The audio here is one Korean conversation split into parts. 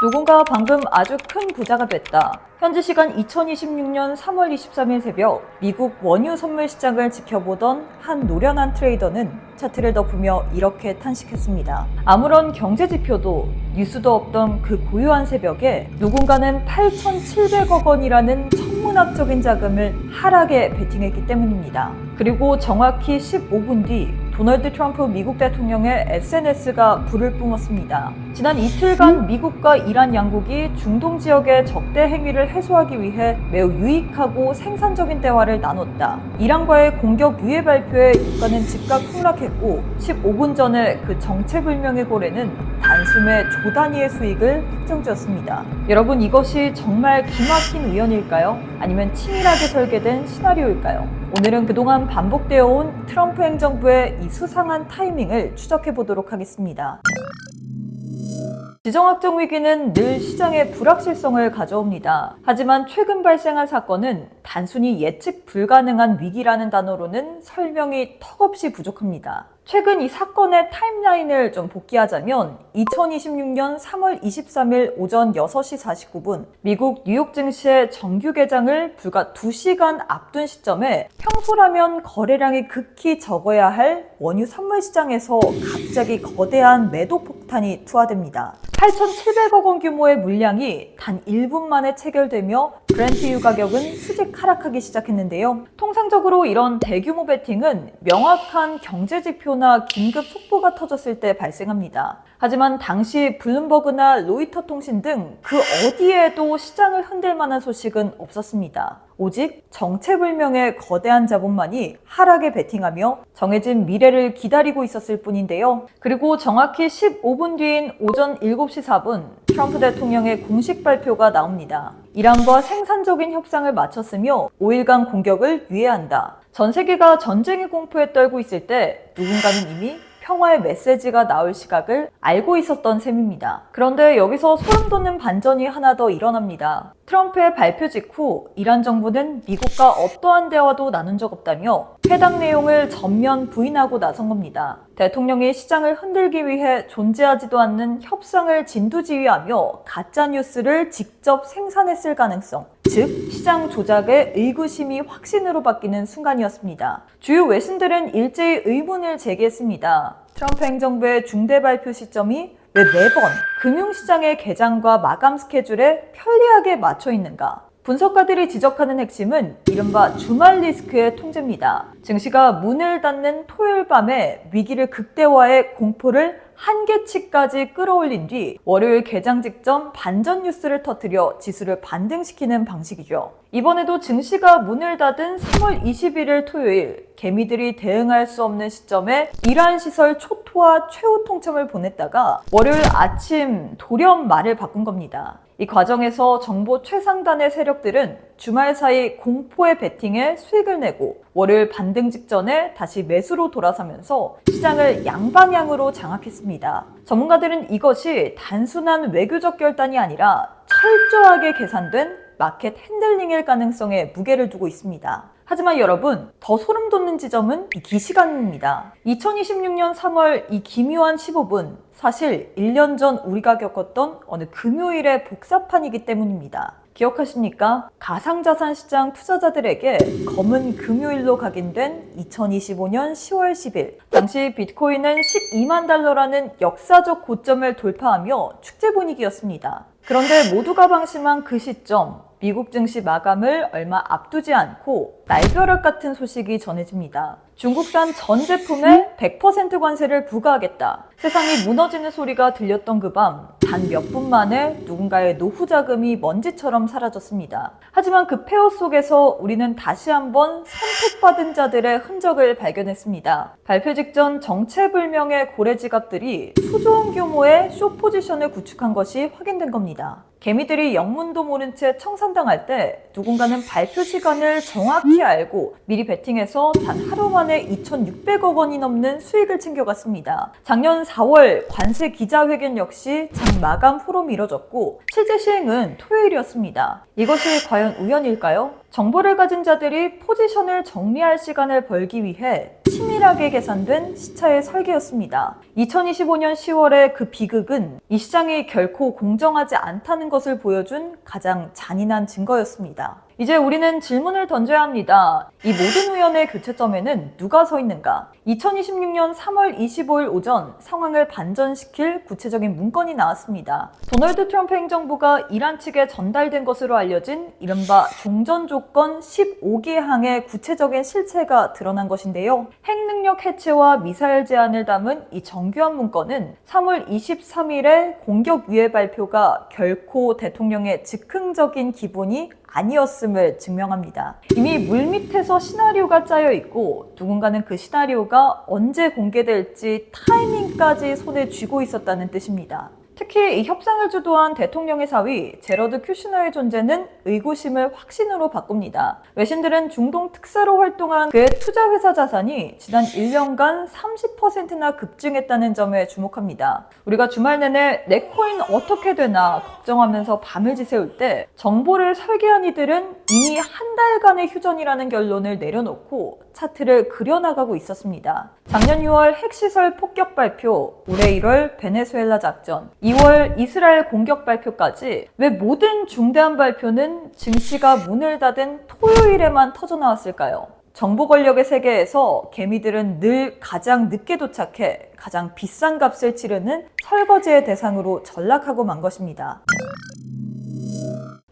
누군가 방금 아주 큰 부자가 됐다. 현지 시간 2026년 3월 23일 새벽 미국 원유 선물 시장을 지켜보던 한 노련한 트레이더는 차트를 덮으며 이렇게 탄식했습니다. 아무런 경제 지표도 뉴스도 없던 그 고요한 새벽에 누군가는 8,700억 원이라는 천문학적인 자금을 하락에 베팅했기 때문입니다. 그리고 정확히 15분 뒤 도널드 트럼프 미국 대통령의 SNS가 불을 뿜었습니다. 지난 이틀간 미국과 이란 양국이 중동 지역의 적대 행위를 해소하기 위해 매우 유익하고 생산적인 대화를 나눴다. 이란과의 공격 유예 발표에 유가는 즉각 폭락했고 15분 전에 그 정체불명의 고래는 단숨에 조 단위의 수익을 확정지었습니다. 여러분, 이것이 정말 기막힌 우연일까요? 아니면 치밀하게 설계된 시나리오일까요? 오늘은 그동안 반복되어 온 트럼프 행정부의 이 수상한 타이밍을 추적해 보도록 하겠습니다. 지정학적 위기는 늘 시장의 불확실성을 가져옵니다. 하지만 최근 발생한 사건은 단순히 예측 불가능한 위기라는 단어로는 설명이 턱없이 부족합니다. 최근 이 사건의 타임라인을 좀 복기하자면 2026년 3월 23일 오전 6시 49분 미국 뉴욕 증시의 정규 개장을 불과 2시간 앞둔 시점에 평소라면 거래량이 극히 적어야 할 원유 선물 시장에서 갑자기 거대한 매도 폭탄이 투하됩니다. 8,700억 원 규모의 물량이 단 1분 만에 체결되며 브렌트유 가격은 수직 하락하기 시작했는데요. 통상적으로 이런 대규모 베팅은 명확한 경제 지표나 긴급 속보가 터졌을 때 발생합니다. 하지만 당시 블룸버그나 로이터 통신 등 그 어디에도 시장을 흔들 만한 소식은 없었습니다. 오직 정체불명의 거대한 자본만이 하락에 베팅하며 정해진 미래를 기다리고 있었을 뿐인데요. 그리고 정확히 15분 뒤인 오전 7시 4분 트럼프 대통령의 공식 발표가 나옵니다. 이란과 생산적인 협상을 마쳤으며 5일간 공격을 유예한다. 전 세계가 전쟁의 공포에 떨고 있을 때 누군가는 이미 평화의 메시지가 나올 시각을 알고 있었던 셈입니다. 그런데 여기서 소름 돋는 반전이 하나 더 일어납니다. 트럼프의 발표 직후 이란 정부는 미국과 어떠한 대화도 나눈 적 없다며 해당 내용을 전면 부인하고 나선 겁니다. 대통령이 시장을 흔들기 위해 존재하지도 않는 협상을 진두지휘하며 가짜뉴스를 직접 생산했을 가능성, 즉 시장 조작의 의구심이 확신으로 바뀌는 순간이었습니다. 주요 외신들은 일제히 의문을 제기했습니다. 트럼프 행정부의 중대 발표 시점이 왜 매번 금융시장의 개장과 마감 스케줄에 편리하게 맞춰 있는가? 분석가들이 지적하는 핵심은 이른바 주말 리스크의 통제입니다. 증시가 문을 닫는 토요일 밤에 위기를 극대화해 공포를 한계치까지 끌어올린 뒤 월요일 개장 직전 반전 뉴스를 터뜨려 지수를 반등시키는 방식이죠. 이번에도 증시가 문을 닫은 3월 21일 토요일 개미들이 대응할 수 없는 시점에 이란 시설 초토화 최후 통첩을 보냈다가 월요일 아침 돌연 말을 바꾼 겁니다. 이 과정에서 정보 최상단의 세력들은 주말 사이 공포의 베팅에 수익을 내고 월요일 반등 직전에 다시 매수로 돌아서면서 시장을 양방향으로 장악했습니다. 전문가들은 이것이 단순한 외교적 결단이 아니라 철저하게 계산된 마켓 핸들링일 가능성에 무게를 두고 있습니다. 하지만 여러분, 더 소름 돋는 지점은 이 기시간입니다. 2026년 3월 이 기묘한 15분, 사실 1년 전 우리가 겪었던 어느 금요일의 복사판이기 때문입니다. 기억하십니까? 가상자산 시장 투자자들에게 검은 금요일로 각인된 2025년 10월 10일. 당시 비트코인은 12만 달러라는 역사적 고점을 돌파하며 축제 분위기였습니다. 그런데 모두가 방심한 그 시점, 미국 증시 마감을 얼마 앞두지 않고 날벼락 같은 소식이 전해집니다. 중국산 전 제품에 100% 관세를 부과하겠다. 세상이 무너지는 소리가 들렸던 그 밤, 단 몇 분 만에 누군가의 노후 자금이 먼지처럼 사라졌습니다. 하지만 그 폐허 속에서 우리는 다시 한번 선택받은 자들의 흔적을 발견했습니다. 발표 직전 정체불명의 고래 지갑들이 수조원 규모의 숏 포지션을 구축한 것이 확인된 겁니다. 개미들이 영문도 모른 채 청산당할 때 누군가는 발표 시간을 정확히 알고 미리 베팅해서 단 하루 만에 2,600억 원이 넘는 수익을 챙겨갔습니다. 작년 4월 관세 기자회견 역시 장 마감 후로 미뤄졌고 실제 시행은 토요일이었습니다. 이것이 과연 우연일까요? 정보를 가진 자들이 포지션을 정리할 시간을 벌기 위해 치밀하게 계산된 시차의 설계였습니다. 2025년 10월의 그 비극은 이 시장이 결코 공정하지 않다는 것을 보여준 가장 잔인한 증거였습니다. 이제 우리는 질문을 던져야 합니다. 이 모든 우연의 교체점에는 누가 서 있는가? 2026년 3월 25일 오전 상황을 반전시킬 구체적인 문건이 나왔습니다. 도널드 트럼프 행정부가 이란 측에 전달된 것으로 알려진 이른바 종전 조건 15개 항의 구체적인 실체가 드러난 것인데요. 핵능력 해체와 미사일 제한을 담은 이 정교한 문건은 3월 23일에 공격 유예 발표가 결코 대통령의 즉흥적인 기분이 아니었음을 증명합니다. 이미 물밑에서 시나리오가 짜여 있고 누군가는 그 시나리오가 언제 공개될지 타이밍까지 손에 쥐고 있었다는 뜻입니다. 특히 이 협상을 주도한 대통령의 사위 제러드 큐시너의 존재는 의구심을 확신으로 바꿉니다. 외신들은 중동 특사로 활동한 그의 투자회사 자산이 지난 1년간 30%나 급증했다는 점에 주목합니다. 우리가 주말 내내 내 코인 어떻게 되나 걱정하면서 밤을 지새울 때 정보를 설계한 이들은 이미 한 달간의 휴전이라는 결론을 내려놓고 차트를 그려나가고 있었습니다. 작년 6월 핵시설 폭격 발표, 올해 1월 베네수엘라 작전, 2월 이스라엘 공격 발표까지 왜 모든 중대한 발표는 증시가 문을 닫은 토요일에만 터져나왔을까요? 정보 권력의 세계에서 개미들은 늘 가장 늦게 도착해 가장 비싼 값을 치르는 설거지의 대상으로 전락하고 만 것입니다.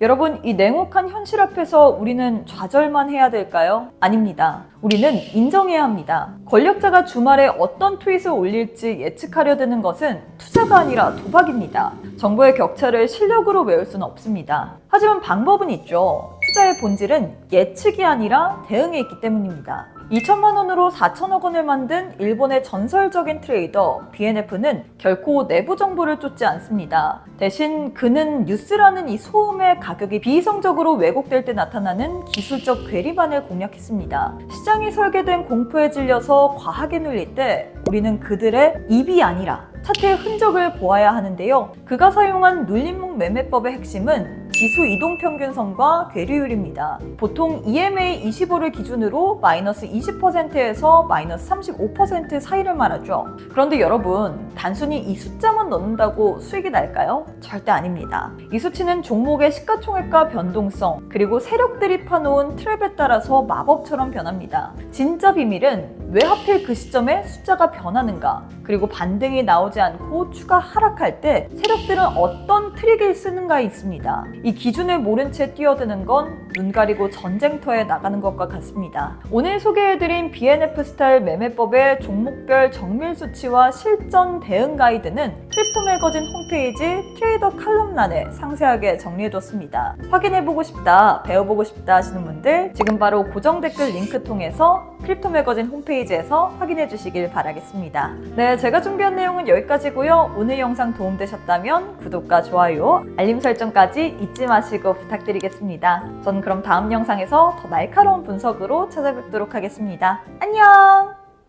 여러분, 이 냉혹한 현실 앞에서 우리는 좌절만 해야 될까요? 아닙니다. 우리는 인정해야 합니다. 권력자가 주말에 어떤 트윗을 올릴지 예측하려 드는 것은 투자가 아니라 도박입니다. 정보의 격차를 실력으로 메울 수는 없습니다. 하지만 방법은 있죠. 투자의 본질은 예측이 아니라 대응에 있기 때문입니다. 2천만 원으로 4천억 원을 만든 일본의 전설적인 트레이더 BNF는 결코 내부 정보를 쫓지 않습니다. 대신 그는 뉴스라는 이 소음의 가격이 비이성적으로 왜곡될 때 나타나는 기술적 괴리만을 공략했습니다. 시장이 설계된 공포에 질려서 과하게 눌릴 때 우리는 그들의 입이 아니라 차트의 흔적을 보아야 하는데요. 그가 사용한 눌림목 매매법의 핵심은 지수 이동평균선과 괴리율입니다. 보통 EMA 25를 기준으로 마이너스 20%에서 마이너스 35% 사이를 말하죠. 그런데 여러분, 단순히 이 숫자만 넣는다고 수익이 날까요? 절대 아닙니다. 이 수치는 종목의 시가총액과 변동성, 그리고 세력들이 파놓은 트랩에 따라서 마법처럼 변합니다. 진짜 비밀은 왜 하필 그 시점에 숫자가 변하는가, 그리고 반등이 나오지 않고 추가 하락할 때 세력들은 어떤 트릭을 쓰는가에 있습니다. 이 기준을 모른 채 뛰어드는 건 눈 가리고 전쟁터에 나가는 것과 같습니다. 오늘 소개해드린 BNF 스타일 매매법의 종목별 정밀 수치와 실전 대응 가이드는 크립토 매거진 홈페이지 트레이더 칼럼란에 상세하게 정리해뒀습니다. 확인해보고 싶다, 배워보고 싶다 하시는 분들 지금 바로 고정 댓글 링크 통해서 크립토 매거진 홈페이지에서 확인해주시길 바라겠습니다. 네, 제가 준비한 내용은 여기까지고요. 오늘 영상 도움되셨다면 구독과 좋아요, 알림 설정까지 잊지 마시고 부탁드리겠습니다. 전 그럼 다음 영상에서 더 날카로운 분석으로 찾아뵙도록 하겠습니다. 안녕!